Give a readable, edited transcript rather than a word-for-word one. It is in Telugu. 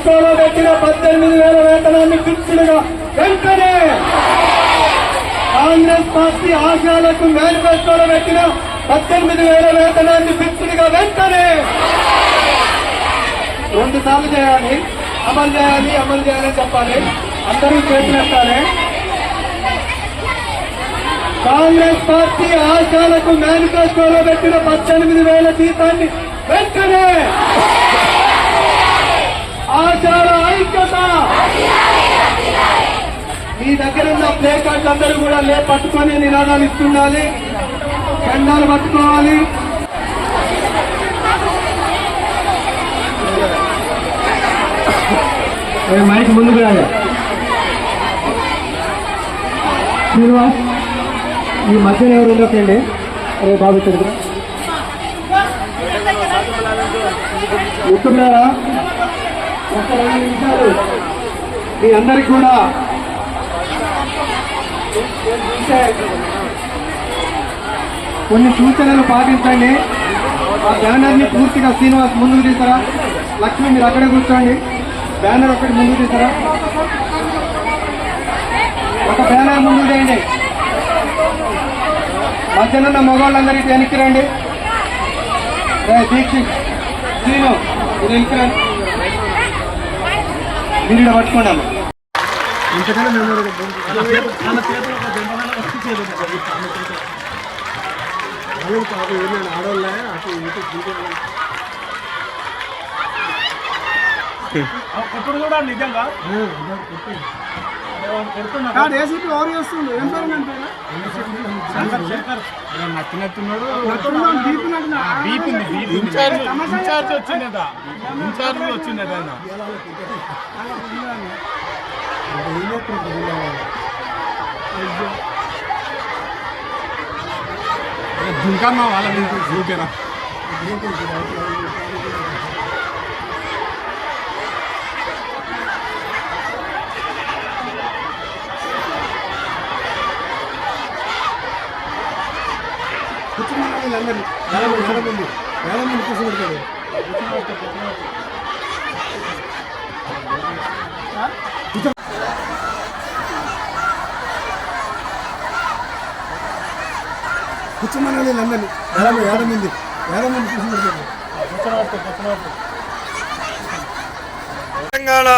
మేనిఫెస్టోలో పెట్టిన 18,000 వేతనాన్ని ఫిక్స్డ్గా వెంటనే కాంగ్రెస్ పార్టీ ఆశయాలకు మేనిఫెస్టోలో పెట్టిన 18,000 వేతనాన్ని ఫిక్స్డ్గా వెంటనే 2 సార్లు చేయాలి, అమలు చేయాలని చెప్పాలి. అందరూ చేసినట్టానే కాంగ్రెస్ పార్టీ ఆశయాలకు మేనిఫెస్టోలో పెట్టిన 18,000 జీతాన్ని వెంటనే ఆచార ఐక్యత. మీ దగ్గర ఉన్న ప్లే కార్డ్స్ అందరూ కూడా పట్టుకొని నినాదాలు ఇస్తుండాలి, జెండాలు పట్టుకోవాలి. మైక్ ముందుకు రాదు. శ్రీనివాస్ ఈ మధ్యన ఎవరు ఉండకండి. అరే బాబు ఇక్కడ ఉంటున్నారా? ఒక 2 నిమిషాలు మీ అందరికి కూడా కొన్ని సూచనలు పాటించండి. ఆ బ్యానర్ ని పూర్తిగా శ్రీనివాస్ ముందుకు తీసారా? లక్ష్మి మీరు అక్కడే కూర్చోండి. బ్యానర్ ఒకటి ముందుకు తీసారా? ఒక బ్యానర్ ముందుకు చేయండి. మధ్యలో ఉన్న మగవాళ్ళందరికీ వెనక్కి రండి. దీక్షిత్ శ్రీను మీరు వెనక్కి రండి. మీరు ఇక్కడ పట్టుకోండి. ఇంతకన్నా మేము ఆడవాళ్ళ ఇప్పుడు కూడా నిజంగా ఏసీపీ ఎవరు చేస్తుండే? ఏం పేరు నచ్చినట్టున్నాడు. ఇన్ఛార్జ్ వచ్చిందట, ఇన్ఛార్జ్ వచ్చిందట ఆయన. ఇంకా వాళ్ళ ఓకేనా? కూర్చున్నాను వేల మంది కూర్చోబెడతాడు. కూర్చోమని వీళ్ళందరినీ వేల మంది కూర్చోబెడతాడు. తెలంగాణ